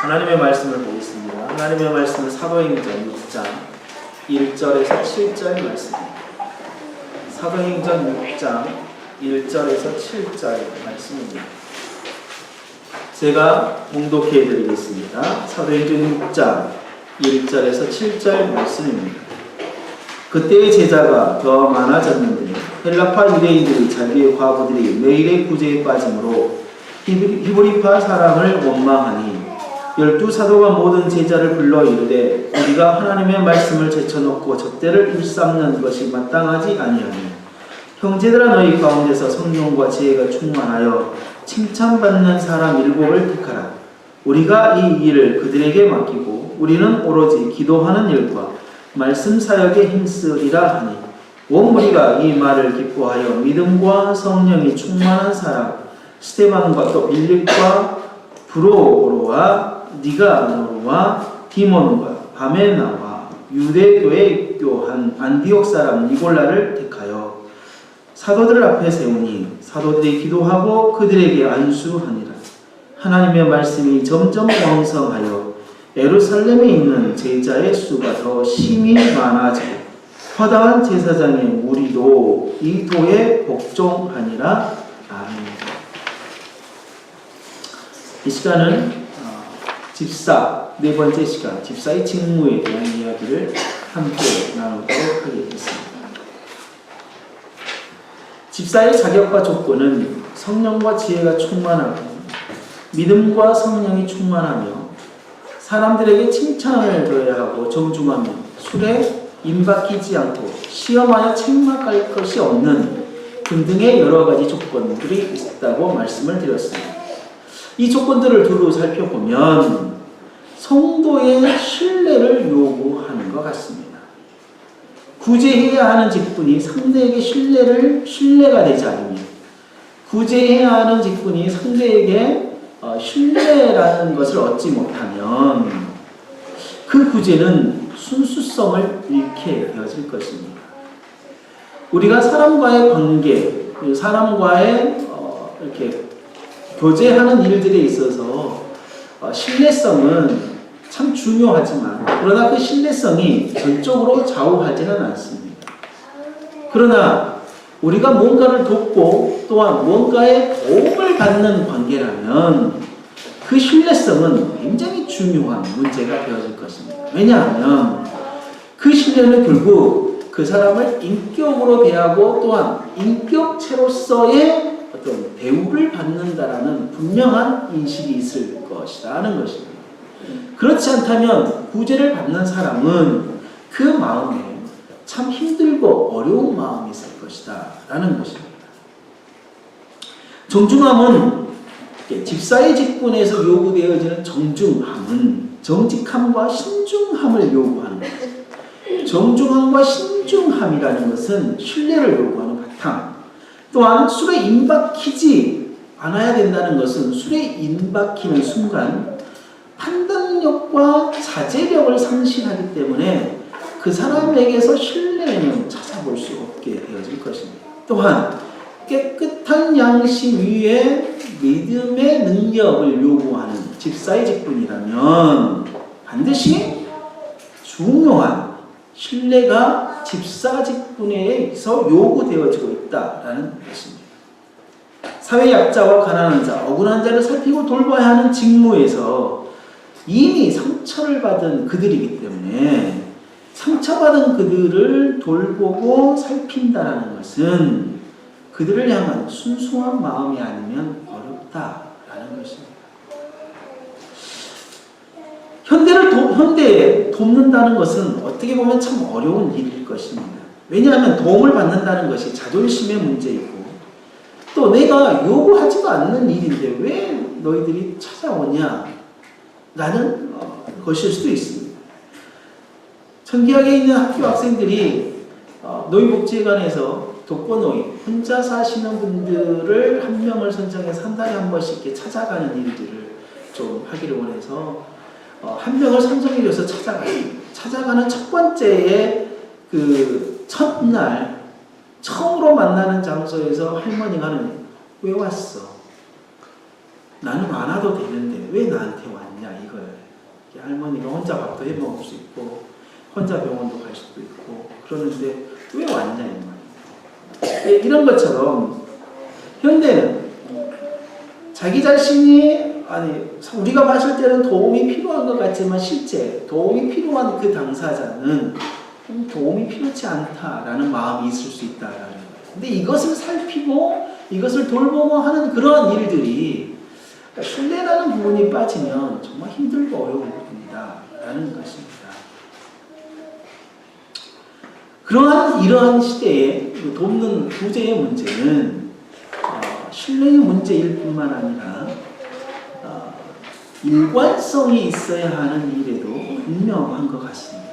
하나님의 말씀을 보겠습니다. 하나님의 말씀은 사도행전 6장 1절에서 7절 말씀입니다. 사도행전 6장 1절에서 7절 말씀입니다. 제가 봉독해 드리겠습니다. 사도행전 6장 1절에서 7절 말씀입니다. 그때의 제자가 더 많아졌는데 헬라파 유대인들이 자기의 과부들이 매일의 구제에 빠짐으로 히브리파 사람을 원망하니 12사도가 모든 제자를 불러 이르되 우리가 하나님의 말씀을 제쳐놓고 젖대를 일삼는 것이 마땅하지 아니하니 형제들아 너희 가운데서 성령과 지혜가 충만하여 칭찬받는 사람 7을 택하라. 우리가 이 일을 그들에게 맡기고 우리는 오로지 기도하는 일과 말씀 사역에 힘쓰리라 하니 온 무리가 이 말을 기뻐하여 믿음과 성령이 충만한 사람 스데반과 또 빌립과 브로오로와 니가노르와 디몬과 바메나와 유대교에 입교한 안디옥 사람 니골라를 택하여 사도들 앞에 세우니 사도들이 기도하고 그들에게 안수하니라. 하나님의 말씀이 점점 왕성하여 예루살렘에 있는 제자의 수가 더 심히 많아지고 허다한 제사장의 무리도 이 도에 복종하니라. 아멘. 이 시간은 집사, 네 번째 시간, 집사의 직무에 대한 이야기를 함께 나누도록 하겠습니다. 집사의 자격과 조건은 성령과 지혜가 충만하고 믿음과 성령이 충만하며 사람들에게 칭찬을 줘야 하고 정중하며 술에 임박히지 않고 시험하여 책망할 것이 없는 등등의 여러 가지 조건들이 있다고 말씀을 드렸습니다. 이 조건들을 두루 살펴보면 성도의 신뢰를 요구하는 것 같습니다. 구제해야 하는 직분이 상대에게 신뢰가 되지 않으면, 구제해야 하는 직분이 상대에게 신뢰라는 것을 얻지 못하면 그 구제는 순수성을 잃게 되어질 것입니다. 우리가 사람과의 관계, 사람과의 이렇게 교제하는 일들에 있어서 신뢰성은 참 중요하지만 그러나 그 신뢰성이 전적으로 좌우하지는 않습니다. 그러나 우리가 뭔가를 돕고 또한 뭔가의 도움을 받는 관계라면 그 신뢰성은 굉장히 중요한 문제가 되어질 것입니다. 왜냐하면 그 신뢰는 결국 그 사람을 인격으로 대하고 또한 인격체로서의 어떤 대우를 받는다라는 분명한 인식이 있을 것이라는 것입니다. 그렇지 않다면 구제를 받는 사람은 그 마음에 참 힘들고 어려운 마음이 있을 것이다 라는 것입니다. 정중함은 집사의 직분에서 요구되어지는 정중함은 정직함과 신중함을 요구하는 것입니다. 정중함과 신중함이라는 것은 신뢰를 요구하는 바탕, 또한 술에 임박히지 않아야 된다는 것은 술에 임박히는 순간 판단력과 자제력을 상실하기 때문에 그 사람에게서 신뢰는 찾아볼 수 없게 되어질 것입니다. 또한 깨끗한 양심 위에 믿음의 능력을 요구하는 집사의 직분이라면 반드시 중요한 신뢰가 집사 직분에서 요구되어지고 있다라는 것입니다. 사회 약자와 가난한 자, 억울한 자를 살피고 돌봐야 하는 직무에서 이미 상처를 받은 그들이기 때문에 상처받은 그들을 돌보고 살핀다는 것은 그들을 향한 순수한 마음이 아니면 어렵다라는 것입니다. 현대에 돕는다는 것은 어떻게 보면 참 어려운 일일 것입니다. 왜냐하면 도움을 받는다는 것이 자존심의 문제이고 또 내가 요구하지도 않는 일인데 왜 너희들이 찾아오냐 라는 것일 수도 있습니다. 청기학에 있는 학교 학생들이 노인복지회관에서 독거노인, 혼자 사시는 분들을 한 명을 선정해서 한 달에 한 번씩 이렇게 찾아가는 일들을 좀 하기를 원해서 한 명을 선정해줘서 찾아가는 첫 번째의 그 첫날 처음으로 만나는 장소에서 할머니가 왜 왔어? 나는 안 와도 되는데 왜 나한테 왔냐? 왔냐 이거예요. 할머니가 혼자 밥도 해 먹을 수 있고 혼자 병원도 갈 수도 있고 그러는데 왜 왔냐 이 말이에요. 이런 것처럼 현대는 자기 자신이 우리가 봤을 때는 도움이 필요한 것 같지만 실제 도움이 필요한 그 당사자는 도움이 필요치 않다라는 마음이 있을 수 있다라는 거예요. 근데 이것을 살피고 이것을 돌보고 하는 그러한 일들이 신뢰라는 부분이 빠지면 정말 힘들고 어려운 부분이다라는 것입니다. 이러한 시대에 돕는 구제의 문제는 신뢰의 문제일 뿐만 아니라 일관성이 있어야 하는 일에도 분명한 것 같습니다.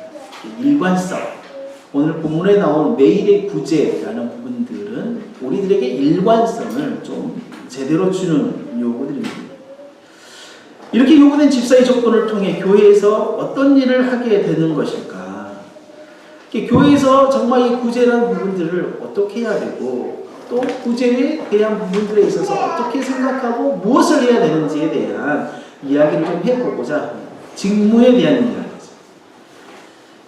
일관성. 오늘 본문에 나온 매일의 구제라는 부분들은 우리들에게 일관성을 좀 제대로 주는 요구들입니다. 이렇게 요구된 집사의 조건을 통해 교회에서 어떤 일을 하게 되는 것일까? 교회에서 정말 이 구제라는 부분들을 어떻게 해야 되고 또 구제에 대한 부분들에 있어서 어떻게 생각하고 무엇을 해야 되는지에 대한 이야기를 좀 해보고자 합니다. 직무에 대한 이야기죠.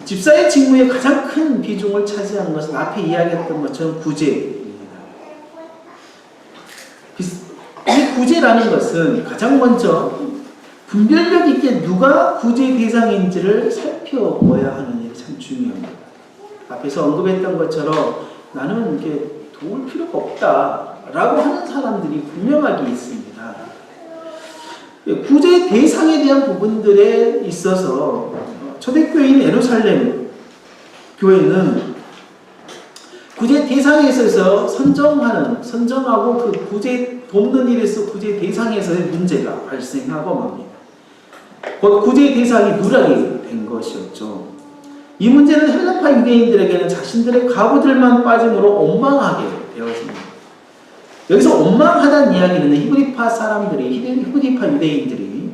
집사의 직무에 가장 큰 비중을 차지하는 것은 앞에 이야기했던 것처럼 구제입니다. 이 구제라는 것은 가장 먼저 분별력 있게 누가 구제 대상인지를 살펴봐야 하는 일이 참 중요합니다. 앞에서 언급했던 것처럼 나는 이렇게 도울 필요가 없다라고 하는 사람들이 분명하게 있습니다. 구제 대상에 대한 부분들에 있어서 초대교회인 예루살렘 교회는 구제 대상에 있어서 선정하고 그 구제 돕는 일에서 구제 대상에서의 문제가 발생하고 맙니다. 곧 구제 대상이 누락이 된 것이었죠. 이 문제는 헬라파 유대인들에게는 자신들의 과부들만 빠짐으로 원망하게 되었습니다. 여기서 원망하다는 이야기는 히브리파 유대인들이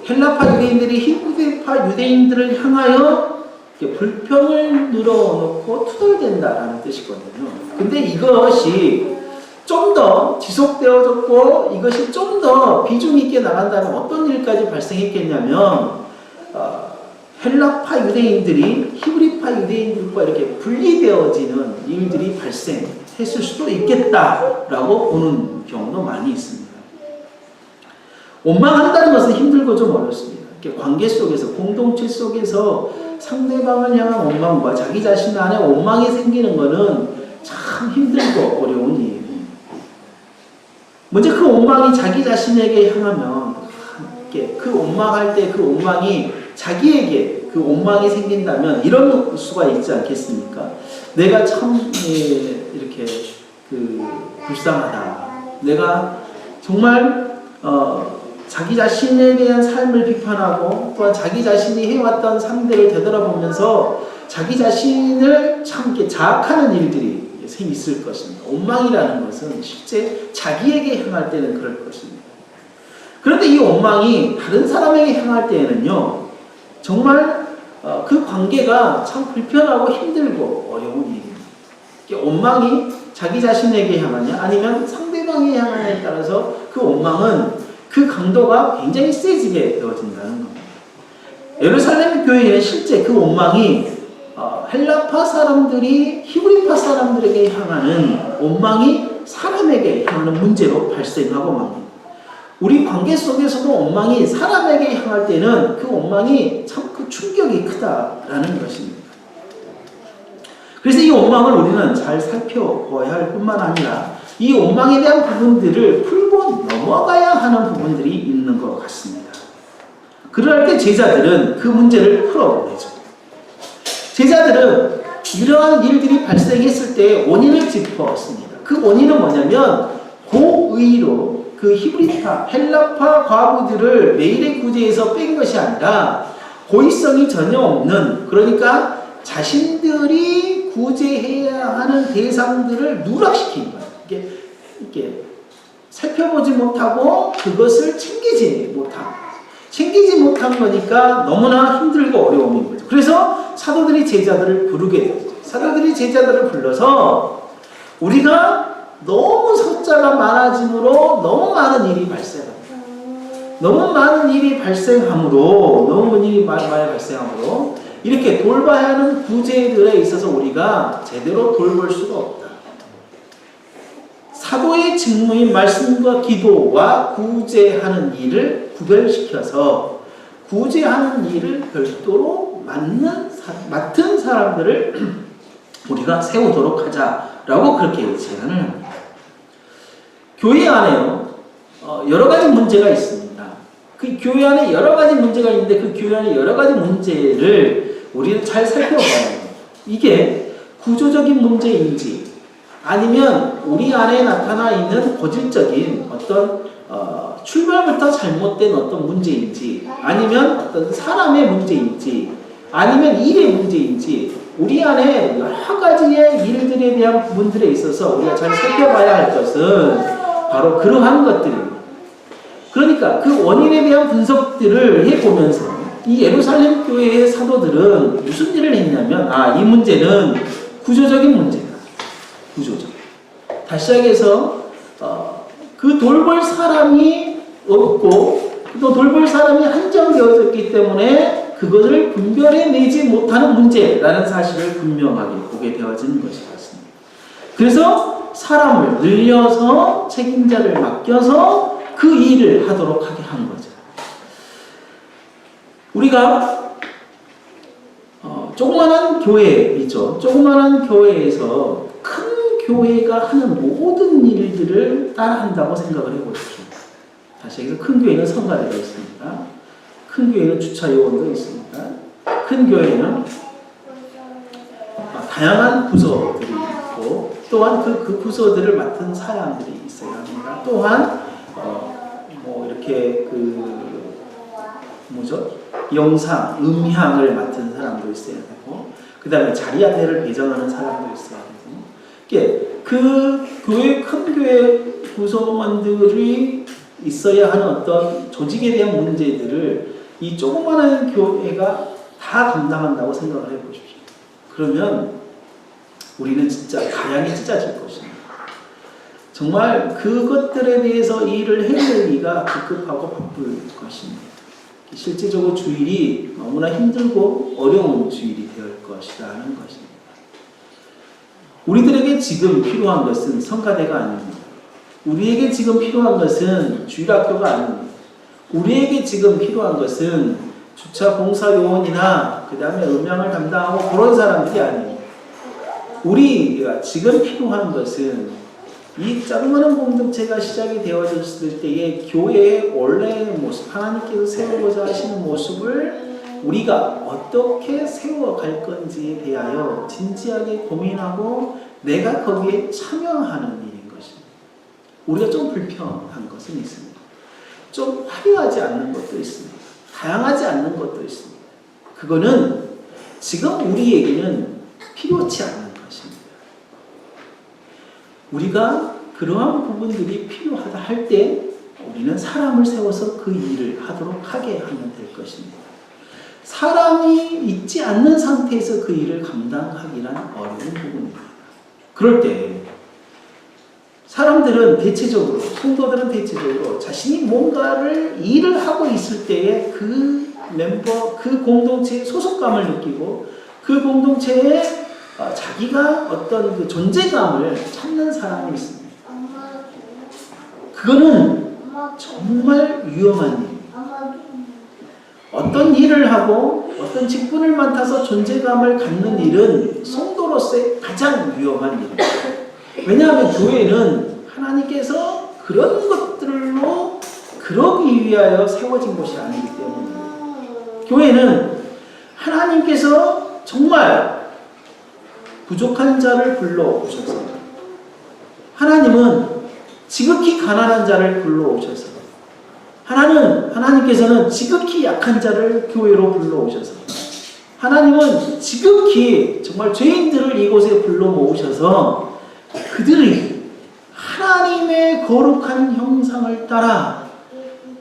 헬라파 유대인들이 히브리파 유대인들을 향하여 불평을 늘어놓고 투덜댄다라는 뜻이거든요. 근데 이것이 좀 더 지속되어졌고 이것이 좀 더 비중 있게 나간다면 어떤 일까지 발생했겠냐면 헬라파 유대인들이 히브리파 유대인들과 이렇게 분리되어지는 일들이 발생했을 수도 있겠다라고 보는 경우도 많이 있습니다. 원망한다는 것은 힘들고 좀 어렵습니다. 이렇게 관계 속에서 공동체 속에서 상대방을 향한 원망과 자기 자신 안에 원망이 생기는 것은 참 힘들고 어려운 일입니다. 먼저 그 원망이 자기 자신에게 향하면 그 원망할 때 그 원망이 자기에게 그 원망이 생긴다면 이런 수가 있지 않겠습니까? 내가 참 이렇게 불쌍하다. 내가 정말 자기 자신에 대한 삶을 비판하고 또한 자기 자신이 해왔던 상대를 되돌아보면서 자기 자신을 참 이렇게 자학하는 일들이 있을 것입니다. 원망이라는 것은 실제 자기에게 향할 때는 그럴 것입니다. 그런데 이 원망이 다른 사람에게 향할 때에는요, 정말 그 관계가 참 불편하고 힘들고 어려운 일입니다. 원망이 자기 자신에게 향하냐 아니면 상대방에게 향하냐에 따라서 그 원망은 그 강도가 굉장히 세지게 되어진다는 겁니다. 예루살렘 교회에는 실제 그 원망이 헬라파 사람들이 히브리파 사람들에게 향하는 원망이 사람에게 향하는 문제로 발생하고 맙니다. 우리 관계 속에서도 원망이 사람에게 향할 때는 그 원망이 참 그 충격이 크다라는 것입니다. 그래서 이 원망을 우리는 잘 살펴봐야 할 뿐만 아니라 이 원망에 대한 부분들을 풀고 넘어가야 하는 부분들이 있는 것 같습니다. 그럴 때 제자들은 그 문제를 풀어내죠. 제자들은 이러한 일들이 발생했을 때 원인을 짚었습니다. 그 원인은 뭐냐면 고의로 그 히브리파, 헬라파 과부들을 매일의 구제에서 뺀 것이 아니라 고의성이 전혀 없는, 그러니까 자신들이 구제해야 하는 대상들을 누락시킨 거예요. 이게 살펴보지 못하고 그것을 챙기지 못한 거니까 너무나 힘들고 어려움인 거죠. 그래서 사도들이 제자들을 부르게 되죠. 사도들이 제자들을 불러서 우리가 너무 숫자가 많아짐으로 너무 많은 일이 발생합니다. 너무 많은 일이 발생하므로 너무 일이 많이 발생하므로 이렇게 돌봐야 하는 구제들에 있어서 우리가 제대로 돌볼 수가 없다. 사도의 직무인 말씀과 기도와 구제하는 일을 구별시켜서 구제하는 일을 별도로 맡은 사람들을 우리가 세우도록 하자라고 그렇게 제안을 합니다. 교회 안에요, 여러 가지 문제가 있습니다. 그 교회 안에 여러 가지 문제가 있는데 그 교회 안에 여러 가지 문제를 우리는 잘 살펴봐야 해요. 이게 구조적인 문제인지 아니면 우리 안에 나타나 있는 고질적인 어떤 출발부터 잘못된 어떤 문제인지 아니면 어떤 사람의 문제인지 아니면 일의 문제인지 우리 안에 여러 가지의 일들에 대한 부분들에 있어서 우리가 잘 살펴봐야 할 것은 바로 그러한 것들입니다. 그러니까 그 원인에 대한 분석들을 해보면서 이 예루살렘 교회의 사도들은 무슨 일을 했냐면 이 문제는 구조적인 문제다. 구조적. 다시 시작해서 그 돌볼 사람이 없고 또 돌볼 사람이 한정되어졌기 때문에 그것을 분별해내지 못하는 문제라는 사실을 분명하게 보게 되어진 것이 같습니다. 그래서 사람을 늘려서 책임자를 맡겨서 그 일을 하도록 하게 한 거죠. 우리가 조그만한 교회이죠. 조그만한 교회에서 큰 교회가 하는 모든 일들을 따라한다고 생각을 해보십시오. 다시 얘기해서 큰 교회는 성가대가 있습니다. 큰 교회는 주차요원도 있습니다. 큰 교회는 다양한 부서들이 있고 또한 그 부서들을 맡은 사람들이 있어야 합니다. 또한 이렇게 영상, 음향을 맡은 사람도 있어야 되고 그 다음에 자리 안내를 배정하는 사람도 있어야 되고 그 교회, 큰 교회 구성원들이 있어야 하는 어떤 조직에 대한 문제들을 이 조그마한 교회가 다 감당한다고 생각을 해보십시오. 그러면 우리는 진짜 가양이 찢어질 것입니다. 정말 그것들에 대해서 일을 해내기가 급급하고 바쁠 것입니다. 실제적으로 주일이 너무나 힘들고 어려운 주일이 될 것이라는 것입니다. 우리들에게 지금 필요한 것은 성가대가 아닙니다. 우리에게 지금 필요한 것은 주일학교가 아닙니다. 우리에게 지금 필요한 것은 주차 공사 요원이나 그 다음에 음향을 담당하고 그런 사람들이 아닙니다. 우리가 지금 필요한 것은 이 자그마한 공동체가 시작이 되어졌을 때의 교회의 원래의 모습, 하나님께서 세우고자 하시는 모습을 우리가 어떻게 세워갈 건지에 대하여 진지하게 고민하고 내가 거기에 참여하는 일인 것입니다. 우리가 좀 불편한 것은 있습니다. 좀 화려하지 않는 것도 있습니다. 다양하지 않는 것도 있습니다. 그거는 지금 우리에게는 필요치 않는 것입니다. 우리가 그러한 부분들이 필요하다 할 때 우리는 사람을 세워서 그 일을 하도록 하게 하면 될 것입니다. 사람이 있지 않는 상태에서 그 일을 감당하기란 어려운 부분입니다. 그럴 때 사람들은 대체적으로, 성도들은 대체적으로 자신이 뭔가를 일을 하고 있을 때에 그 멤버, 그 공동체의 소속감을 느끼고 그 공동체에 자기가 어떤 그 존재감을 찾는 사람이 있습니다. 그거는 정말 위험한 일입니다. 어떤 일을 하고 어떤 직분을 맡아서 존재감을 갖는 일은 성도로서의 가장 위험한 일입니다. 왜냐하면 교회는 하나님께서 그런 것들로 그러기 위하여 세워진 곳이 아니기 때문입니다. 교회는 하나님께서 정말 부족한 자를 불러오셔서 하나님은 지극히 가난한 자를 불러오셔서 하나님께서는 지극히 약한 자를 교회로 불러오셔서 하나님은 지극히 정말 죄인들을 이곳에 불러 모으셔서 그들이 하나님의 거룩한 형상을 따라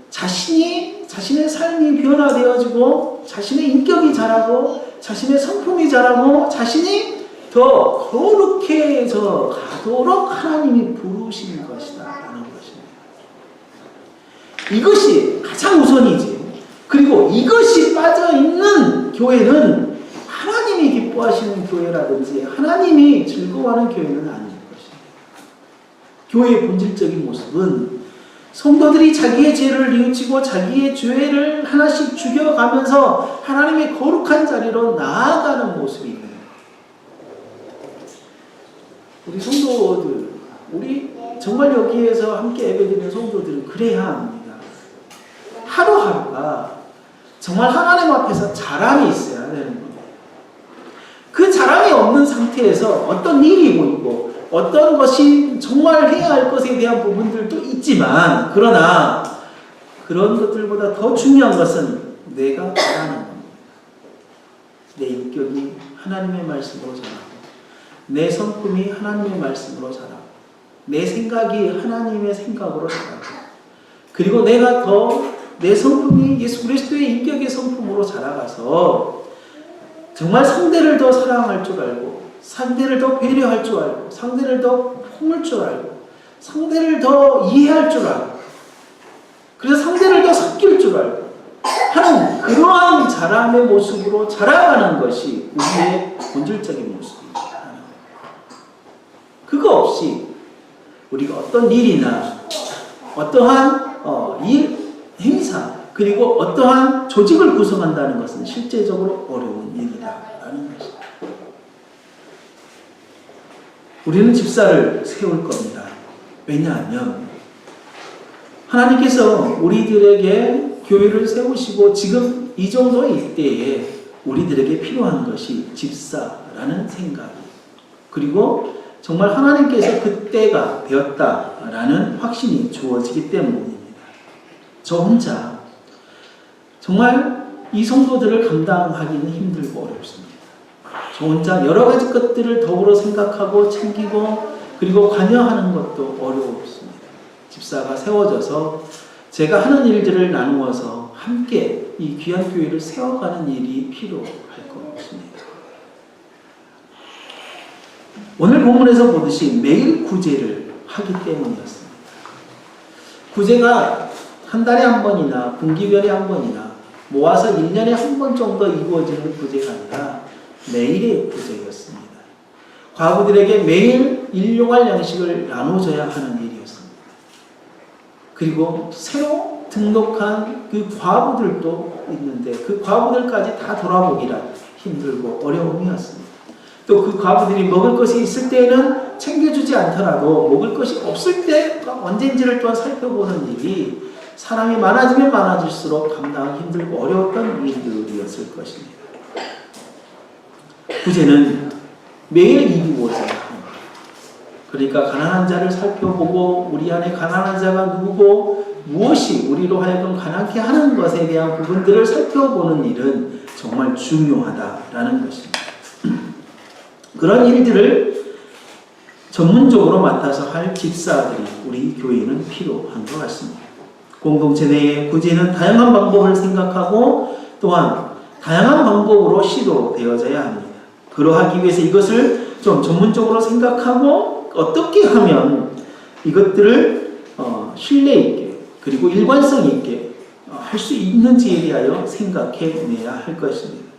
자신의 삶이 변화되어지고 자신의 인격이 자라고 자신의 성품이 자라고 자신이 더 거룩해져 가도록 하나님이 부르신 것이다 라는 것입니다. 이것이 가장 우선이지. 그리고 이것이 빠져있는 교회는 하나님이 기뻐하시는 교회라든지 하나님이 즐거워하는 교회는 아닐 것입니다. 교회의 본질적인 모습은 성도들이 자기의 죄를 뉘우치고 자기의 죄를 하나씩 죽여가면서 하나님의 거룩한 자리로 나아가는 모습입니다. 우리 성도들, 우리 정말 여기에서 함께 예배드리는 성도들은 그래야 합니다. 하루하루가 정말 하나님 앞에서 자랑이 있어야 되는 겁니다. 그 자랑이 없는 상태에서 어떤 일이 보이고 어떤 것이 정말 해야 할 것에 대한 부분들도 있지만, 그러나 그런 것들보다 더 중요한 것은 내가 자라는 겁니다. 내 인격이 하나님의 말씀으로 자라고, 내 성품이 하나님의 말씀으로 자라고, 내 생각이 하나님의 생각으로 자라고, 그리고 내가 더 내 성품이 예수 그리스도의 인격의 성품으로 자라가서 정말 상대를 더 사랑할 줄 알고, 상대를 더 배려할 줄 알고, 상대를 더 품을 줄 알고, 상대를 더 이해할 줄 알고, 그래서 상대를 더 섬길 줄 알고 하는 그러한 자람의 모습으로 자라가는 것이 우리의 본질적인 모습입니다. 그거 없이 우리가 어떤 일이나 어떠한 일, 행사, 그리고 어떠한 조직을 구성한다는 것은 실제적으로 어려운 일이다라는 것입니다. 우리는 집사를 세울 겁니다. 왜냐하면 하나님께서 우리들에게 교회를 세우시고 지금 이 정도의 때에 우리들에게 필요한 것이 집사라는 생각이, 그리고 정말 하나님께서 그때가 되었다라는 확신이 주어지기 때문입니다. 저 혼자 정말 이 성도들을 감당하기는 힘들고 어렵습니다. 저 혼자 여러 가지 것들을 더불어 생각하고 챙기고 그리고 관여하는 것도 어려웠습니다. 집사가 세워져서 제가 하는 일들을 나누어서 함께 이 귀한 교회를 세워가는 일이 필요할 것 같습니다. 오늘 본문에서 보듯이 매일 구제를 하기 때문이었습니다. 구제가 한 달에 한 번이나 분기별에 한 번이나 모아서 1년에 한 번 정도 이루어지는 구제가 아니라 매일의 구제였습니다. 과부들에게 매일 일용할 양식을 나눠줘야 하는 일이었습니다. 그리고 새로 등록한 그 과부들도 있는데 그 과부들까지 다 돌아보기라 힘들고 어려움이었습니다. 또 그 과부들이 먹을 것이 있을 때에는 챙겨주지 않더라도 먹을 것이 없을 때 언젠지를 또한 살펴보는 일이 사람이 많아지면 많아질수록 감당하기 힘들고 어려웠던 일들이었을 것입니다. 구제는 매일 이루어져야 합니다. 그러니까 가난한 자를 살펴보고 우리 안에 가난한 자가 누구고 무엇이 우리로 하여금 가난케 하는 것에 대한 부분들을 살펴보는 일은 정말 중요하다라는 것입니다. 그런 일들을 전문적으로 맡아서 할 집사들이 우리 교회에는 필요한 것 같습니다. 공동체 내의 구제는 다양한 방법을 생각하고 또한 다양한 방법으로 시도되어져야 합니다. 그러하기 위해서 이것을 좀 전문적으로 생각하고 어떻게 하면 이것들을 신뢰 있게 그리고 일관성 있게 할 수 있는지에 대하여 생각해내야 할 것입니다.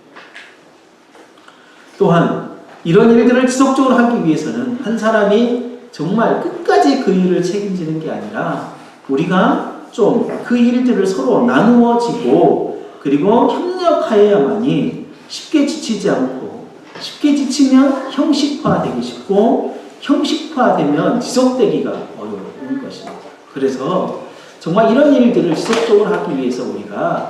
또한 이런 일들을 지속적으로 하기 위해서는 한 사람이 정말 끝까지 그 일을 책임지는 게 아니라 우리가 좀 그 일들을 서로 나누어지고 그리고 협력하여야만이 쉽게 지치지 않고, 쉽게 지치면 형식화되기 쉽고 형식화되면 지속되기가 어려운 것입니다. 그래서 정말 이런 일들을 지속적으로 하기 위해서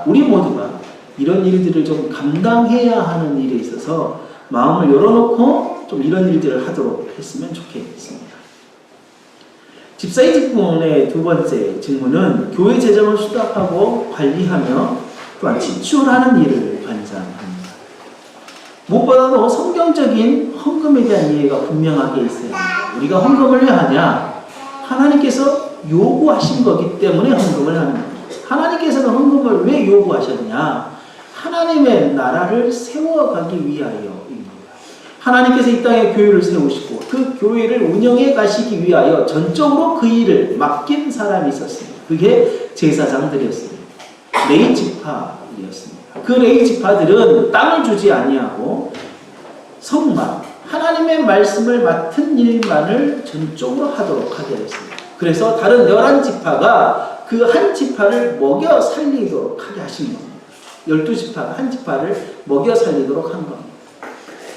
우리 모두가 이런 일들을 좀 감당해야 하는 일에 있어서 마음을 열어놓고 좀 이런 일들을 하도록 했으면 좋겠습니다. 집사의 직분의 두 번째 직무는 교회 재정을 수납하고 관리하며 또한 지출하는 일을 관장합니다. 무엇보다도 성경적인 헌금에 대한 이해가 분명하게 있어야 합니다. 우리가 헌금을 왜 하냐? 하나님께서 요구하신 거기 때문에 헌금을 하는 겁니다. 하나님께서는 헌금을 왜 요구하셨냐? 하나님의 나라를 세워가기 위하여입니다. 하나님께서 이 땅에 교회를 세우시고 그 교회를 운영해 가시기 위하여 전적으로 그 일을 맡긴 사람이 있었습니다. 그게 제사장들이었습니다. 레위 지파였습니다. 그 레위 지파들은 땅을 주지 아니하고 성만 하나님의 말씀을 맡은 일만을 전적으로 하도록 하게 했습니다. 그래서 다른 11지파가 그 한 지파를 먹여 살리도록 하게 하신 겁니다. 12지파 한 지파를 먹여 살리도록 한 겁니다.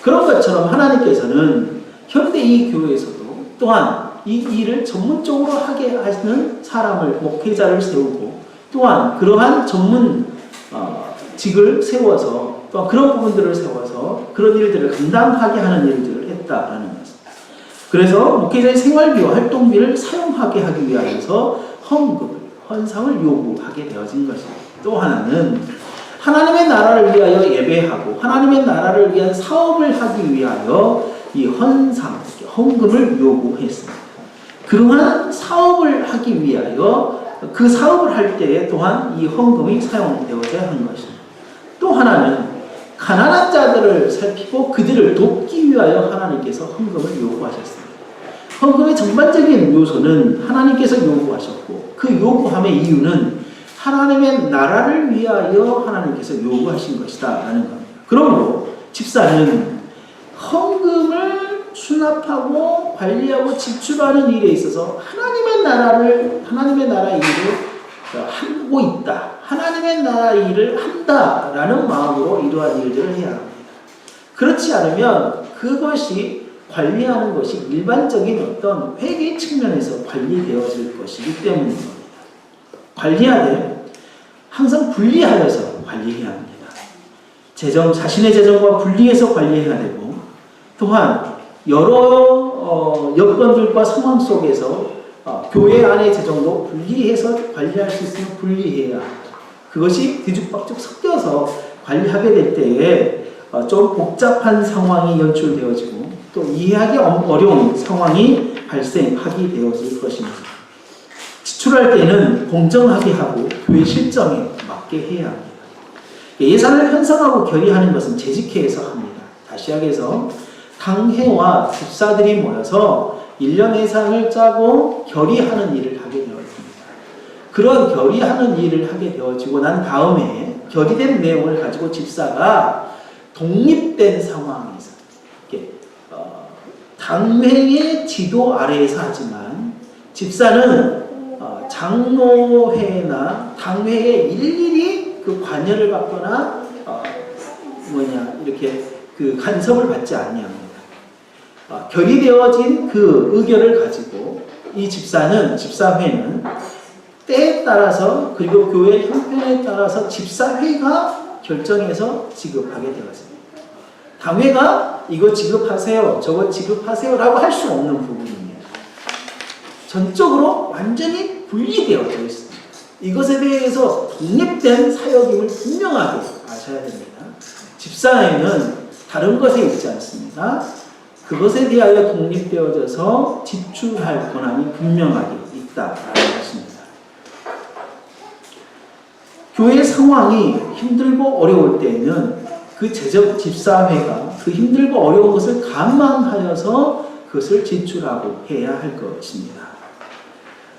그런 것처럼 하나님께서는 현대 이 교회에서도 또한 이 일을 전문적으로 하게 하시는 사람을, 목회자를 세우고 또한 그러한 전문 직을 세워서 또한 그런 부분들을 세워서 그런 일들을 감당하게 하는 일들을 했다라는 것입니다. 그래서 목회자의 생활비와 활동비를 사용하게 하기 위하여서 헌금을, 헌상을 요구하게 되어진 것입니다. 또 하나는 하나님의 나라를 위하여 예배하고 하나님의 나라를 위한 사업을 하기 위하여 이 헌상, 헌금을 요구했습니다. 그러한 사업을 하기 위하여 그 사업을 할 때에 또한 이 헌금이 사용되어야 한 것입니다. 또 하나는 가난한 자들을 살피고 그들을 돕기 위하여 하나님께서 헌금을 요구하셨습니다. 헌금의 전반적인 요소는 하나님께서 요구하셨고 그 요구함의 이유는 하나님의 나라를 위하여 하나님께서 요구하신 것이다 라는 겁니다. 그러므로 집사는 헌금을 수납하고 관리하고 지출하는 일에 있어서 하나님의 나라 일을 하고 있다. 하나님의 나라 일을 한다라는 마음으로 이러한 일들을 해야 합니다. 그렇지 않으면 그것이 관리하는 것이 일반적인 어떤 회계 측면에서 관리되어질 것이기 때문입니다. 관리하되 항상 분리하여서 관리해야 합니다. 자신의 재정과 분리해서 관리해야 되고 또한 여러 여건들과 상황 속에서 교회 안의 재정도 분리해서 관리할 수 있으면 분리해야 합니다. 그것이 뒤죽박죽 섞여서 관리하게 될 때에 좀 복잡한 상황이 연출되어지고 또 이해하기 어려운 상황이 발생하게 되어질 것입니다. 지출할 때는 공정하게 하고 교회 실정에 맞게 해야 합니다. 예산을 편성하고 결의하는 것은 재직회에서 합니다. 다시 하겠서 당회와 집사들이 모여서 1년 예산을 짜고 결의하는 일을 하게 되었습니다. 그런 결의하는 일을 하게 되어지고 난 다음에 결의된 내용을 가지고 집사가 독립된 상황에서 당회의 지도 아래에서 하지만 집사는 장로회나 당회에 일일이 그 관여를 받거나 이렇게 그 간섭을 받지 아니합니다. 결의되어진 그 의견을 가지고 이 집사회는 때에 따라서 그리고 교회 형편에 따라서 집사회가 결정해서 지급하게 되었습니다. 당회가 이거 지급하세요, 저거 지급하세요 라고 할 수 없는 부분입니다. 전적으로 완전히 분리되어져 있습니다. 이것에 대해서 독립된 사역임을 분명하게 아셔야 됩니다. 집사회는 다른 것에 있지 않습니다. 그것에 대하여 독립되어져서 지출할 권한이 분명하게 있다라는 것입니다. 교회 상황이 힘들고 어려울 때에는 그 집사회가 그 힘들고 어려운 것을 감안하여서 그것을 지출하고 해야 할 것입니다.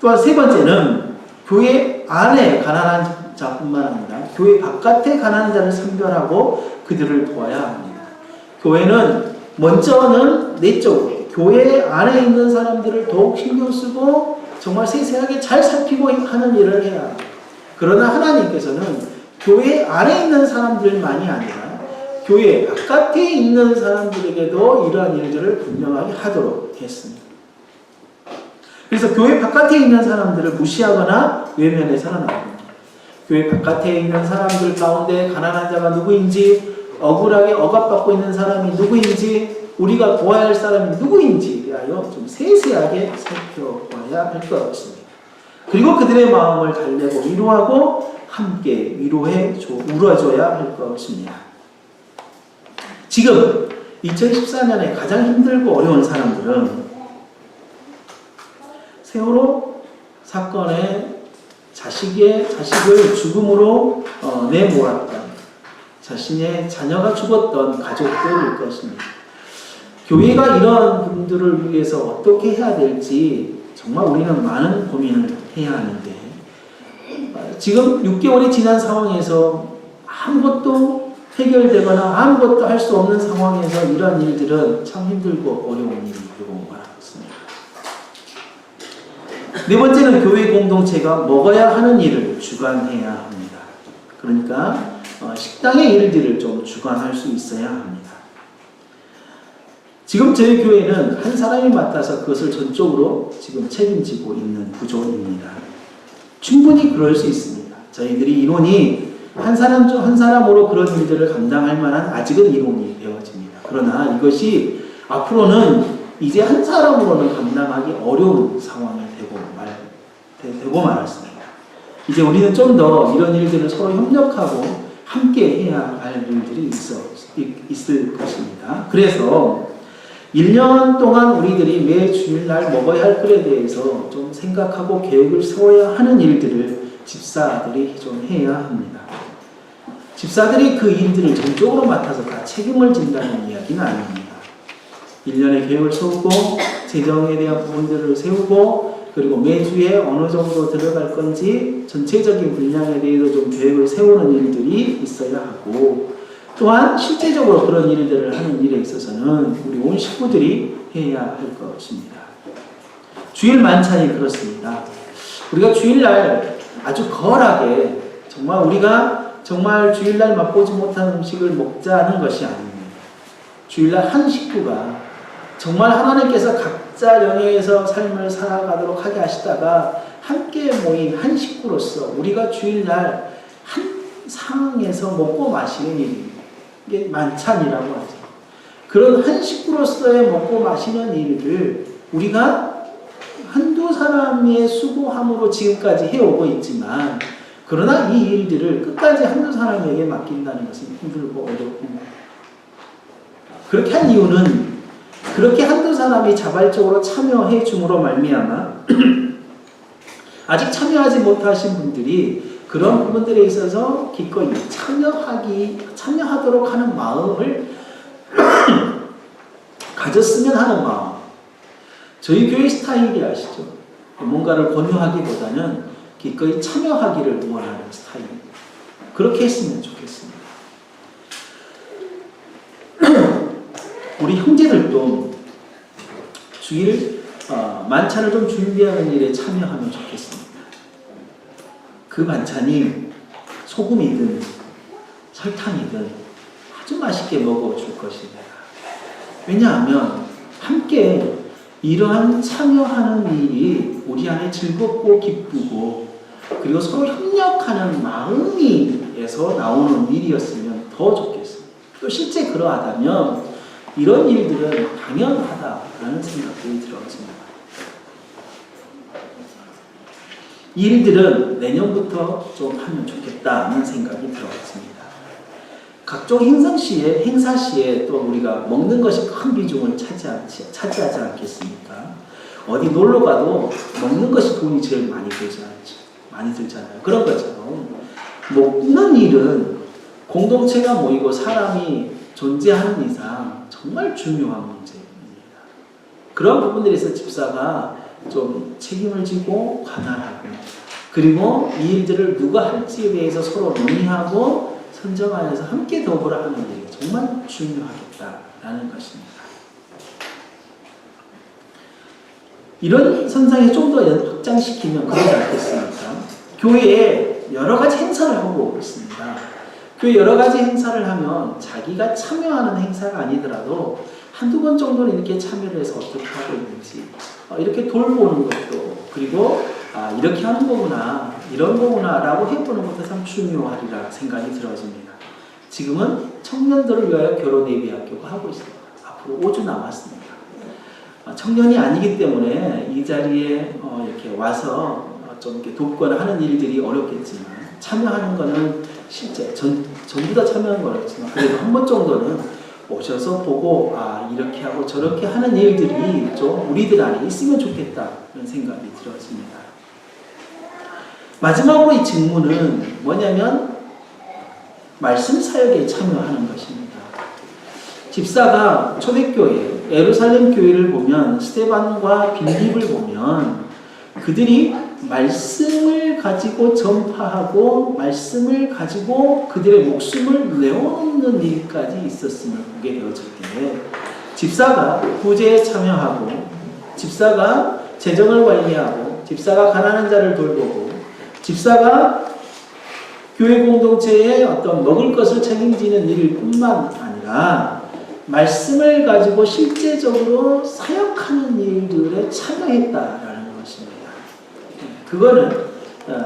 또한 세 번째는 교회 안에 가난한 자뿐만 아니라 교회 바깥에 가난한 자를 선별하고 그들을 도와야 합니다. 교회는 먼저는 내적으로 교회 안에 있는 사람들을 더욱 신경 쓰고 정말 세세하게 잘 살피고 하는 일을 해야 합니다. 그러나 하나님께서는 교회 안에 있는 사람들만이 아니라 교회 바깥에 있는 사람들에게도 이러한 일들을 분명하게 하도록 했습니다. 그래서 교회 바깥에 있는 사람들을 무시하거나 외면해서는 안 됩니다. 교회 바깥에 있는 사람들 가운데 가난한 자가 누구인지, 억울하게 억압받고 있는 사람이 누구인지, 우리가 도와야 할 사람이 누구인지 위하여 좀 세세하게 살펴봐야 할 것입니다. 그리고 그들의 마음을 달래고 위로하고 함께 위로해 울어줘야 할 것입니다. 지금 2014년에 가장 힘들고 어려운 사람들은 세월호 사건에 자식을 죽음으로 내몰았던 자신의 자녀가 죽었던 가족들일 것입니다. 교회가 이런 분들을 위해서 어떻게 해야 될지 정말 우리는 많은 고민을 해야 하는데 지금 6개월이 지난 상황에서 아무것도 해결되거나 아무것도 할 수 없는 상황에서 이러한 일들은 참 힘들고 어려운 일이 되고 말았습니다. 네 번째는 교회 공동체가 먹어야 하는 일을 주관해야 합니다. 그러니까 식당의 일들을 좀 주관할 수 있어야 합니다. 지금 저희 교회는 한 사람이 맡아서 그것을 전적으로 지금 책임지고 있는 구조입니다. 충분히 그럴 수 있습니다. 저희들이 인원이 한 사람으로 그런 일들을 감당할 만한 아직은 인원이 되어집니다. 그러나 이것이 앞으로는 이제 한 사람으로는 감당하기 어려운 상황이 되고 말았습니다. 이제 우리는 좀 더 이런 일들을 서로 협력하고 함께 해야 할 일들이 있을 것입니다. 그래서 1년 동안 우리들이 매 주일날 먹어야 할 것에 대해서 좀 생각하고 계획을 세워야 하는 일들을 집사들이 좀 해야 합니다. 집사들이 그 일들을 전적으로 맡아서 다 책임을 진다는 이야기는 아닙니다. 1년의 계획을 세우고 재정에 대한 부분들을 세우고 그리고 매주에 어느 정도 들어갈 건지 전체적인 분량에 대해서 좀 계획을 세우는 일들이 있어야 하고 또한 실제적으로 그런 일들을 하는 일에 있어서는 우리 온 식구들이 해야 할 것입니다. 주일 만찬이 그렇습니다. 우리가 주일날 아주 거하게 정말 주일날 맛보지 못한 음식을 먹자는 것이 아닙니다. 주일날 한 식구가 정말 하나님께서 각자 영역에서 삶을 살아가도록 하게 하시다가 함께 모인 한 식구로서 우리가 주일날 한 상황에서 먹고 마시는 일이 이게 만찬이라고 하죠. 그런 한 식구로서의 먹고 마시는 일을 우리가 한두 사람의 수고함으로 지금까지 해오고 있지만 그러나 이 일들을 끝까지 한두 사람에게 맡긴다는 것은 힘들고 어렵고 그렇게 한 이유는 그렇게 한두 사람이 자발적으로 참여해 줌으로 말미암아 아직 참여하지 못하신 분들이 그런 부분들에 있어서 기꺼이 참여하도록 하는 마음을 가졌으면 하는 마음. 저희 교회 스타일이 아시죠? 뭔가를 권유하기보다는 기꺼이 참여하기를 원하는 스타일입니다. 그렇게 했으면 좋겠습니다. 우리 형제들도 주일 만찬을 좀 준비하는 일에 참여하면 좋겠습니다. 그 만찬이 소금이든 설탕이든 아주 맛있게 먹어줄 것입니다. 왜냐하면 함께 이러한 참여하는 일이 우리 안에 즐겁고 기쁘고 그리고 서로 협력하는 마음에서 나오는 일이었으면 더 좋겠습니다. 또 실제 그러하다면 이런 일들은 당연하다라는 생각이 들어집니다. 이 일들은 내년부터 좀 하면 좋겠다는 생각이 들어집니다. 각종 행사 시에 또 우리가 먹는 것이 큰 비중을 차지하지 않겠습니까? 어디 놀러 가도 먹는 것이 돈이 제일 많이 들잖아요. 그런 것처럼 먹는 일은 공동체가 모이고 사람이 존재하는 이상 정말 중요한 문제입니다. 그런 부분들에서 집사가 좀 책임을 지고 관할하고 그리고 이 일들을 누가 할지에 대해서 서로 논의하고 선정하여서 함께 더불어 하는 일이 정말 중요하겠다라는 것입니다. 이런 선상에 좀 더 확장시키면 그러지 않겠습니까? 교회에 여러 가지 행사를 하고 있습니다. 교회 여러 가지 행사를 하면 자기가 참여하는 행사가 아니더라도 한두 번 정도는 이렇게 참여를 해서 어떻게 하고 있는지 이렇게 돌보는 것도 그리고 이렇게 하는 거구나 이런 거구나 라고 해보는 것도 참 중요하리라 생각이 들어집니다. 지금은 청년들을 위하여 결혼 예비학교가 하고 있습니다. 앞으로 5주 남았습니다. 청년이 아니기 때문에 이 자리에 이렇게 와서 좀 이렇게 돕거나 하는 일들이 어렵겠지만 참여하는 거는 실제 전부 다 참여한 건 어렵지만 그래도 한 번 정도는 오셔서 보고 이렇게 하고 저렇게 하는 일들이 좀 우리들 안에 있으면 좋겠다는 생각이 들었습니다. 마지막으로 이 직무는 뭐냐면 말씀 사역에 참여하는 것입니다. 집사가 초대교회 예루살렘 교회를 보면 스데반과 빌립을 보면 그들이 말씀을 가지고 전파하고 말씀을 가지고 그들의 목숨을 내어놓는 일까지 있었음을 보게 되어질 때 집사가 구제에 참여하고 집사가 재정을 관리하고 집사가 가난한 자를 돌보고 집사가 교회 공동체에 어떤 먹을 것을 책임지는 일 뿐만 아니라 말씀을 가지고 실제적으로 사역하는 일들에 참여했다라는 것입니다. 그거는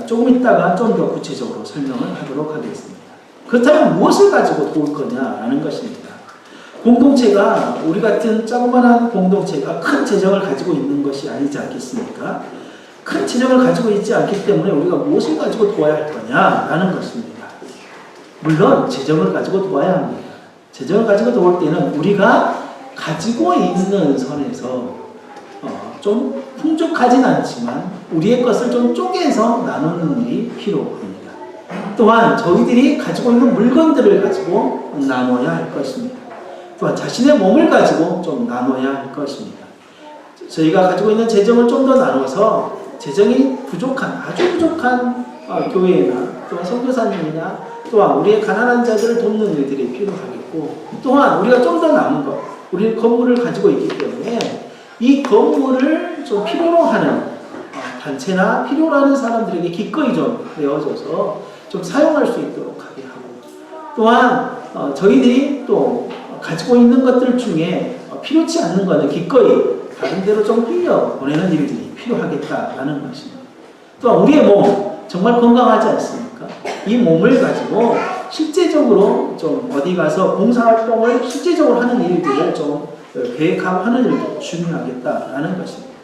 조금 있다가 좀 더 구체적으로 설명을 하도록 하겠습니다. 그렇다면 무엇을 가지고 도울 거냐라는 것입니다. 공동체가 우리 같은 조그만한 공동체가 큰 재정을 가지고 있는 것이 아니지 않겠습니까? 큰 재정을 가지고 있지 않기 때문에 우리가 무엇을 가지고 도와야 할 거냐라는 것입니다. 물론 재정을 가지고 도와야 합니다. 재정을 가지고 도울 때는 우리가 가지고 있는 선에서 좀 풍족하진 않지만 우리의 것을 좀 쪼개서 나누는 일이 필요합니다. 또한 저희들이 가지고 있는 물건들을 가지고 나눠야 할 것입니다. 또한 자신의 몸을 가지고 좀 나눠야 할 것입니다. 저희가 가지고 있는 재정을 좀 더 나눠서 재정이 부족한, 아주 부족한 교회나 또한 선교사님이나 또한 우리의 가난한 자들을 돕는 일들이 필요하겠고 또한 우리가 좀 더 남은 것, 우리는 건물을 가지고 있기 때문에 이 건물을 좀 필요로 하는 단체나 필요로 하는 사람들에게 기꺼이 좀 내어줘서 좀 사용할 수 있도록 하게 하고 또한 저희들이 또 가지고 있는 것들 중에 필요치 않는 것은 기꺼이 다른 데로 좀 흘려 보내는 일들이 필요하겠다라는 것입니다. 또한 우리의 몸 정말 건강하지 않습니까? 이 몸을 가지고 실제적으로 좀 어디 가서 봉사활동을 실제적으로 하는 일들을 좀 계획하고 하는 일도 중요하겠다라는 것입니다.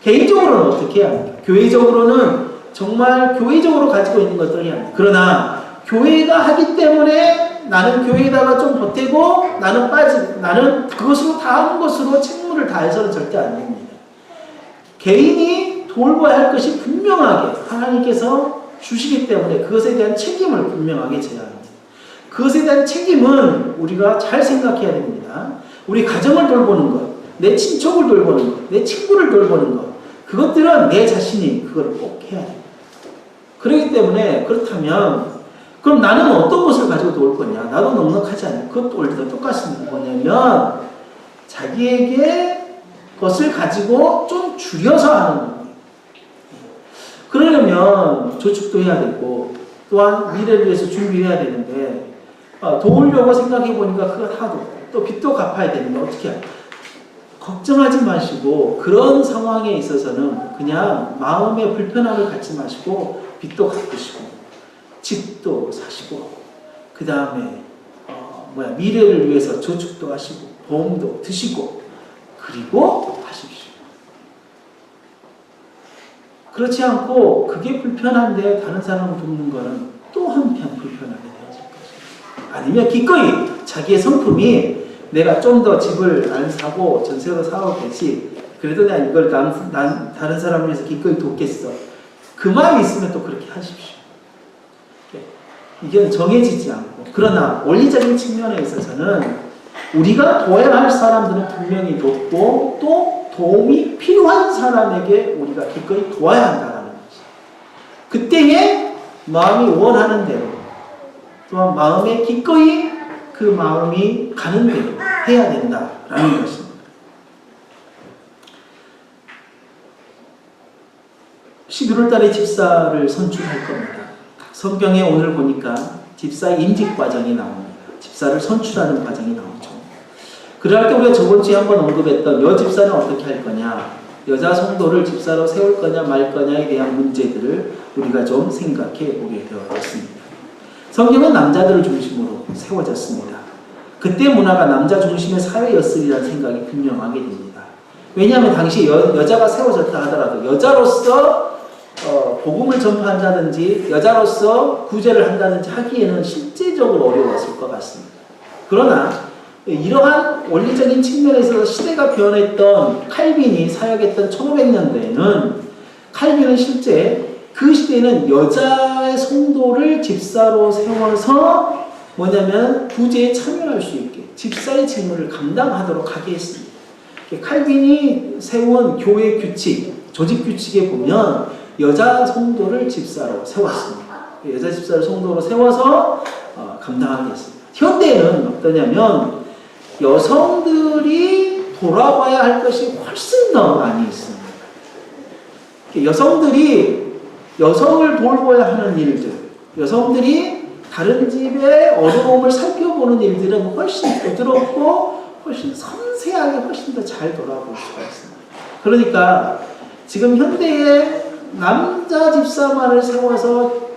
개인적으로는 어떻게 해야 합니까? 교회적으로는 정말 교회적으로 가지고 있는 것들을 해야 합니다. 그러나 교회가 하기 때문에 나는 교회에다가 좀 보태고 나는 그것으로 다음 것으로 책무를 다해서는 절대 안 됩니다. 개인이 돌봐야 할 것이 분명하게 하나님께서 주시기 때문에 그것에 대한 책임을 분명하게 져야 합니다. 그것에 대한 책임은 우리가 잘 생각해야 됩니다. 우리 가정을 돌보는 것, 내 친척을 돌보는 것, 내 친구를 돌보는 것, 그것들은 내 자신이 그걸 꼭 해야 됩니다. 그렇기 때문에 그렇다면 그럼 나는 어떤 것을 가지고 도울 거냐? 나도 넉넉하지 않아요. 그것도 원리도 똑같습니다. 뭐냐면 자기에게 것을 가지고 좀 줄여서 하는 거예요. 그러려면 저축도 해야 되고 또한 미래를 위해서 준비해야 되는데 도우려고 생각해 보니까 그걸 하도 또 빚도 갚아야 되는데 어떻게 해요? 걱정하지 마시고 그런 상황에 있어서는 그냥 마음의 불편함을 갖지 마시고 빚도 갚으시고 집도 사시고 그 다음에 미래를 위해서 저축도 하시고 보험도 드시고 그리고 하십시오. 그렇지 않고 그게 불편한데 다른 사람을 돕는 거는 또 한편 불편하게 되어질 것입니다. 아니면 기꺼이 자기의 성품이 내가 좀 더 집을 안 사고 전세로 사도 되지 그래도 내가 이걸 난 다른 사람을 위해서 기꺼이 돕겠어. 그 마음이 있으면 또 그렇게 하십시오. 이게 정해지지 않고 그러나 원리적인 측면에 있어서는 우리가 도와야 할 사람들은 분명히 돕고 또 도움이 필요한 사람에게 우리가 기꺼이 도와야 한다는 것이 그때에 마음이 원하는 대로 또한 마음에 기꺼이 그 마음이 가는 대로 해야 된다라는 것입니다. 11월 달에 집사를 선출할 겁니다. 성경에 오늘 보니까 집사의 임직 과정이 나옵니다. 집사를 선출하는 과정이 나오죠. 그럴 때 우리가 저번 주에 한번 언급했던 여집사는 어떻게 할 거냐, 여자 성도를 집사로 세울 거냐 말 거냐에 대한 문제들을 우리가 좀 생각해 보게 되었습니다. 성경은 남자들을 중심으로 세워졌습니다. 그때 문화가 남자 중심의 사회였으리라는 생각이 분명하게 됩니다. 왜냐하면 당시 여자가 세워졌다 하더라도 여자로서 복음을 전파한다든지 여자로서 구제를 한다든지 하기에는 실제적으로 어려웠을 것 같습니다. 그러나 이러한 원리적인 측면에서 시대가 변했던 칼빈이 사역했던 1500년대에는 칼빈은 실제 그 시대에는 여자의 성도를 집사로 세워서 뭐냐면 구제에 참여할 수 있게 집사의 직무를 감당하도록 하게 했습니다. 칼빈이 세운 교회 규칙, 조직 규칙에 보면 여자 성도를 집사로 세웠습니다. 여자 집사를 성도로 세워서 감당하게 했습니다. 현대에는 어떠냐면 여성들이 돌아봐야 할 것이 훨씬 더 많이 있습니다. 여성들이 여성을 돌봐야 하는 일들, 여성들이 다른 집의 어려움을 살펴보는 일들은 훨씬 부드럽고 훨씬 섬세하게 훨씬 더 잘 돌아볼 수가 있습니다. 그러니까 지금 현대에 남자 집사만을 세워서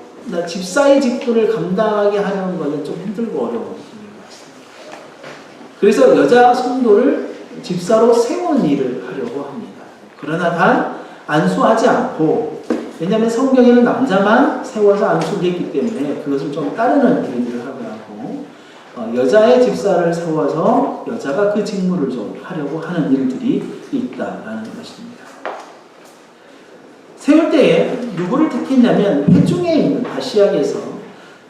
집사의 직분을 감당하게 하는 것은 좀 힘들고 어려운 일인 것 같습니다. 그래서 여자 성도를 집사로 세운 일을 하려고 합니다. 그러나 단 안수하지 않고, 왜냐하면 성경에는 남자만 세워서 안수를 했기 때문에 그것을 좀 따르는 일들을 하고, 여자의 집사를 세워서 여자가 그 직무를 좀 하려고 하는 일들이 있다라는 것입니다. 세울 때에 누구를 택했냐면 회중에 있는 아시아에서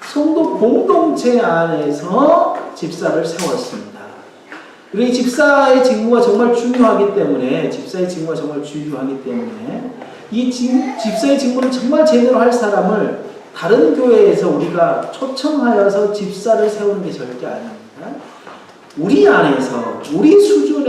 성도 공동체 안에서 집사를 세웠습니다. 그리고 이 집사의 직무가 정말 중요하기 때문에 이 집사의 직무를 정말 제대로 할 사람을 다른 교회에서 우리가 초청하여서 집사를 세우는 게 절대 아닙니다. 우리 안에서 우리 수준의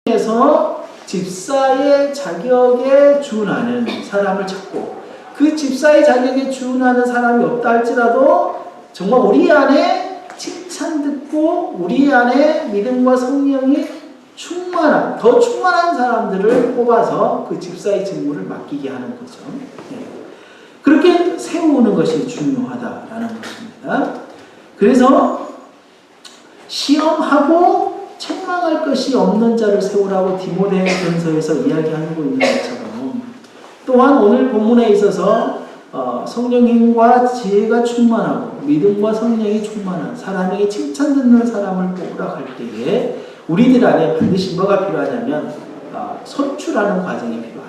에서 집사의 자격에 준하는 사람을 찾고, 그 집사의 자격에 준하는 사람이 없다 할지라도 정말 우리 안에 칭찬 듣고 우리 안에 믿음과 성령이 충만한, 더 충만한 사람들을 뽑아서 그 집사의 직무를 맡기게 하는 거죠. 그렇게 세우는 것이 중요하다라는 것입니다. 그래서 시험하고 책망할 것이 없는 자를 세우라고 디모데전서에서 이야기하고 있는 것처럼, 또한 오늘 본문에 있어서 성령 힘과 지혜가 충만하고 믿음과 성령이 충만한 사람에게 칭찬 듣는 사람을 뽑으라 할 때에 우리들 안에 반드시 뭐가 필요하냐면 선출하는 과정이 필요하다.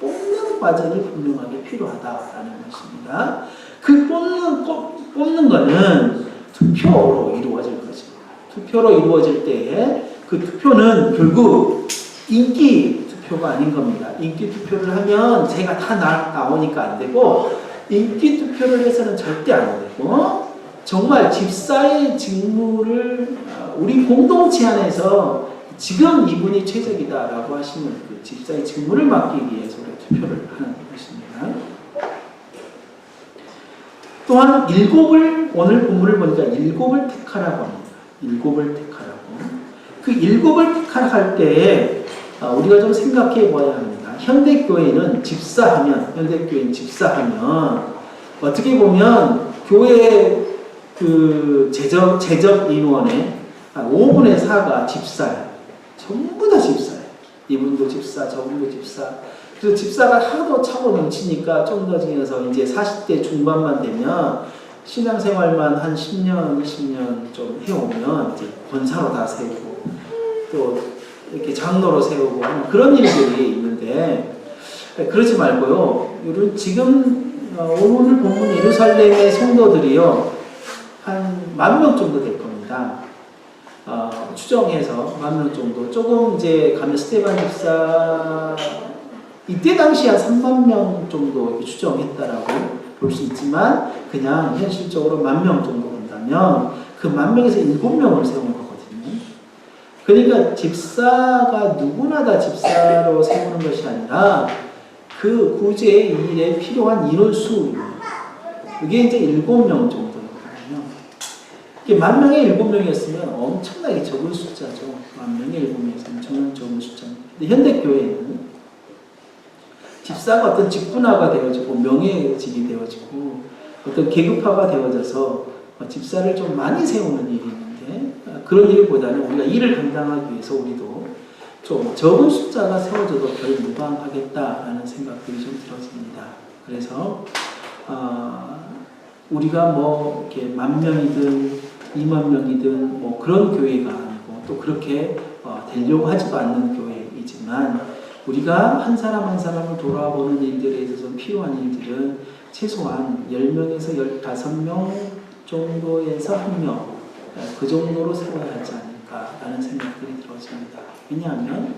뽑는 과정이 분명하게 필요하다라는 것입니다. 그 뽑는 거는 투표로 이루어질 것입니다. 투표로 이루어질 때에 그 투표는 결국 인기 투표가 아닌 겁니다. 인기 투표를 하면 제가 다 나오니까 안 되고, 인기 투표를 해서는 절대 안 되고, 정말 집사의 직무를 우리 공동체 안에서 지금 이분이 최적이다라고 하시는 그 집사의 직무를 맡기기 위해서 투표를 하는 것입니다. 또한 오늘 본문을 보니까 일곱을 택하라고 합니다. 일곱을 택하라고. 그 일곱을 택하라 할 때에 우리가 좀 생각해 봐야 합니다. 현대교회는 집사하면 어떻게 보면 교회 그 재적 인원의 5분의 4가 집사예요. 전부 다 집사예요. 이분도 집사, 저분도 집사. 그래서 집사가 하도 차고 넘치니까 좀 더 지어서 이제 40대 중반만 되면 신앙생활만 한 10년, 20년 좀 해오면 이제 권사로 다 세우고 또 이렇게 장로로 세우고 하는 그런 일들이 있는데 그러지 말고요. 지금 오늘 본문 예루살렘의 성도들이요 한 10,000명 정도 될 겁니다. 추정해서 10,000명 정도. 조금 이제 가면 스테반 집사 이때 당시 한 30,000명 정도 이렇게 추정했다라고 볼 수 있지만 그냥 현실적으로 10,000명 정도 본다면 그 10,000명에서 7명을 세운 거거든요. 그러니까 집사가 누구나 다 집사로 세우는 것이 아니라 그 구제의 일에 필요한 인원수 그게 이제 7명 정도거든요. 이게 10,000명에 7명이었으면 엄청나게 적은 숫자죠. 10,000명에 7명이었으면 엄청나게 적은 숫자입니다. 근데 현대교회는 집사가 어떤 직분화가 되어지고 명예직이 되어지고 어떤 계급화가 되어져서 집사를 좀 많이 세우는 일이 있는데 그런 일보다는 우리가 일을 감당하기 위해서 우리도 좀 적은 숫자가 세워져도 별 무방하겠다라는 생각들이 좀 들어집니다. 그래서 우리가 뭐 이렇게 10,000명이든 20,000명이든 뭐 그런 교회가 아니고 또 그렇게 되려고 하지도 않는 교회이지만 우리가 한 사람 한 사람을 돌아보는 일들에 있어서 필요한 일들은 최소한 10명에서 15명 정도에서 1명 그 정도로 세워야 하지 않을까라는 생각들이 들어집니다. 왜냐하면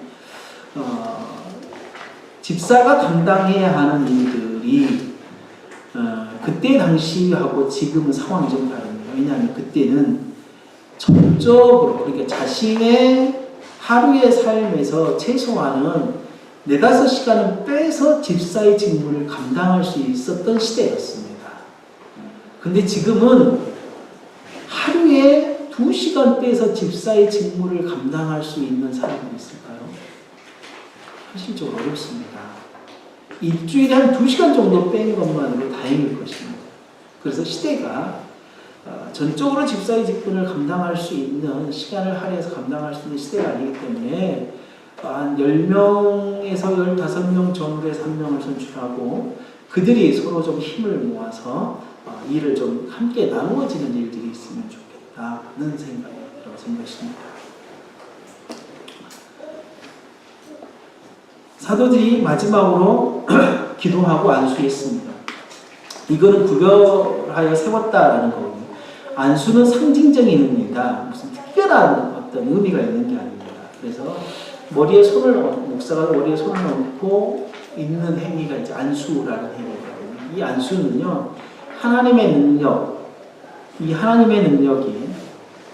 집사가 감당해야 하는 일들이 그때 당시하고 지금은 상황이 좀 다릅니다. 왜냐하면 그때는 전적으로 그러니까 자신의 하루의 삶에서 최소한은 4-5시간은 빼서 집사의 직무를 감당할 수 있었던 시대였습니다. 근데 지금은 하루에 2시간 빼서 집사의 직무를 감당할 수 있는 사람이 있을까요? 현실적으로 어렵습니다. 일주일에 한 2시간 정도 뺀 것만으로 다행일 것입니다. 그래서 시대가 전적으로 집사의 직분을 감당할 수 있는 시간을 할애해서 감당할 수 있는 시대가 아니기 때문에 한 10명에서 15명 전후에 3명을 선출하고 그들이 서로 좀 힘을 모아서 일을 좀 함께 나누어지는 일들이 있으면 좋겠다는 생각이 들어진 것입니다. 사도들이 마지막으로 기도하고 안수했습니다. 이거는 구별하여 세웠다라는 거거든요. 안수는 상징적인 의미다. 무슨 특별한 어떤 의미가 있는 게 아닙니다. 그래서 목사가 머리에 손을 얹고 있는 행위가 이제 안수라는 행위거든요. 이 안수는요, 하나님의 능력, 이 하나님의 능력이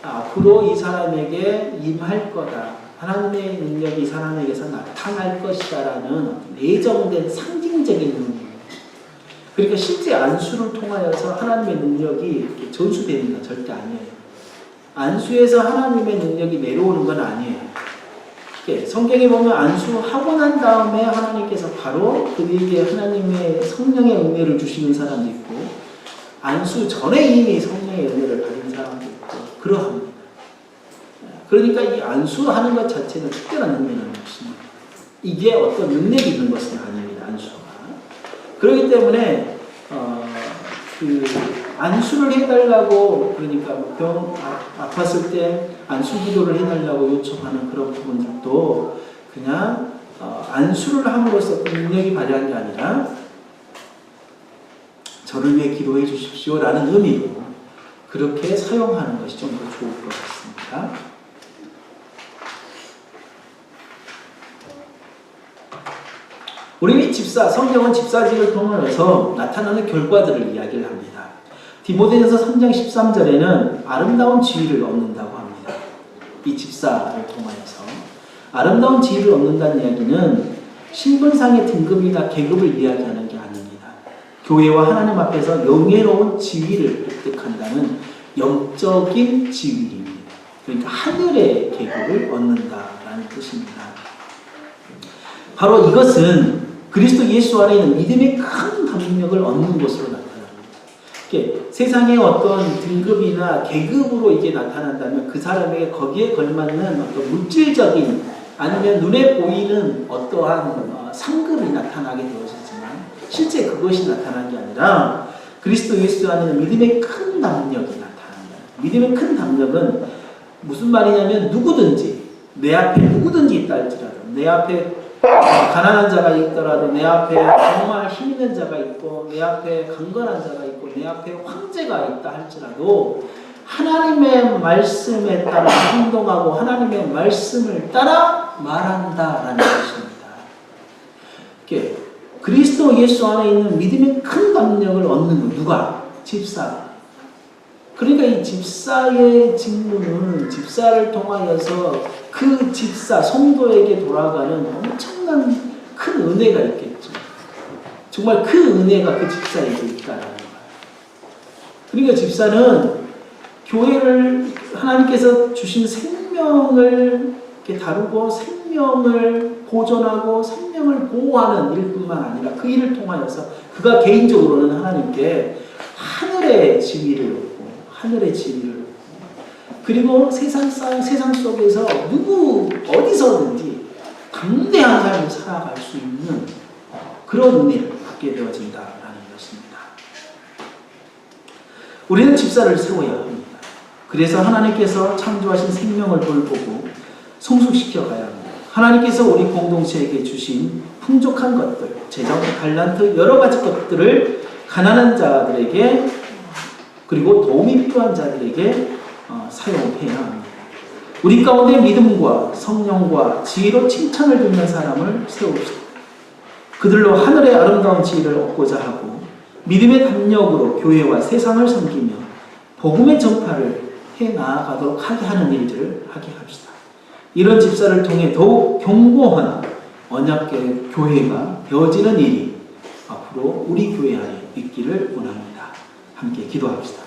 앞으로 이 사람에게 임할 거다. 하나님의 능력이 이 사람에게서 나타날 것이다라는 내정된 상징적인 의미입니다. 그러니까 실제 안수를 통하여서 하나님의 능력이 전수되는 건 절대 아니에요. 안수에서 하나님의 능력이 내려오는 건 아니에요. 성경에 보면 안수하고 난 다음에 하나님께서 바로 그에게 하나님의 성령의 은혜를 주시는 사람도 있고 안수 전에 이미 성령의 은혜를 받은 사람도 있고 그러합니다. 그러니까 이 안수하는 것 자체는 특별한 의미는 없습니다. 이게 어떤 능력이 있는 것은 아닙니다. 안수가. 그렇기 때문에 안수를 해달라고 그러니까 아팠을 때 안수 기도를 해달라고 요청하는 그런 부분들도 그냥 안수를 함으로써 능력이 발휘한 게 아니라 저를 위해 기도해 주십시오 라는 의미로 그렇게 사용하는 것이 좀 더 좋을 것 같습니다. 우리 성경은 집사직을 통해서 나타나는 결과들을 이야기를 합니다. 디모데전서 3장 13절에는 아름다운 지위를 얻는다고 합니다. 이 집사를 통하여서 아름다운 지위를 얻는다는 이야기는 신분상의 등급이나 계급을 이야기하는 게 아닙니다. 교회와 하나님 앞에서 영예로운 지위를 획득한다는 영적인 지위입니다. 그러니까 하늘의 계급을 얻는다라는 뜻입니다. 바로 이것은 그리스도 예수 안에 있는 믿음의 큰 감격을 얻는 것으로 나타납니다. 세상의 어떤 등급이나 계급으로 이게 나타난다면 그 사람에게 거기에 걸맞는 어떤 물질적인 아니면 눈에 보이는 어떠한 상급이 나타나게 되어지지만 실제 그것이 나타난 게 아니라 그리스도 예수 안에는 믿음의 큰 담력이 나타납니다. 믿음의 큰 담력은 무슨 말이냐면 누구든지 내 앞에 누구든지 있다 할지라도 내 앞에 가난한 자가 있더라도 내 앞에 정말 힘 있는 자가 있고 내 앞에 강건한 자가 있고 내 앞에 황제가 있다 할지라도 하나님의 말씀에 따라 행동하고 하나님의 말씀을 따라 말한다라는 것입니다. 이렇게 그리스도 예수 안에 있는 믿음의 큰 담력을 얻는 건 누가? 집사. 그러니까 이 집사의 직무는 집사를 통하여서 그 집사, 성도에게 돌아가는 엄청난 큰 은혜가 있겠죠. 정말 그 은혜가 그 집사에게 있다라는 거예요. 그러니까 집사는 교회를 하나님께서 주신 생명을 이렇게 다루고 생명을 보존하고 생명을 보호하는 일뿐만 아니라 그 일을 통하여서 그가 개인적으로는 하나님께 하늘의 지위를 얻고 하늘의 지위를 얻고 그리고 세상 속에서 누구 어디서든지 담대한 삶을 살아갈 수 있는 그런 은혜를 받게 되어진다라는 것입니다. 우리는 집사를 세워야 합니다. 그래서 하나님께서 창조하신 생명을 돌보고 성숙시켜 가야 합니다. 하나님께서 우리 공동체에게 주신 풍족한 것들, 재정, 달란트, 여러 가지 것들을 가난한 자들에게 그리고 도움이 필요한 자들에게 사용해야 합니다. 우리 가운데 믿음과 성령과 지혜로 칭찬을 듣는 사람을 세웁시다. 그들로 하늘의 아름다운 지혜를 얻고자 하고 믿음의 담력으로 교회와 세상을 섬기며 복음의 전파를 해 나아가도록 하게 하는 일들을 하게 합시다. 이런 집사를 통해 더욱 견고한 언약의 교회가 되어지는 일이 앞으로 우리 교회 안에 있기를 원합니다. 함께 기도합시다.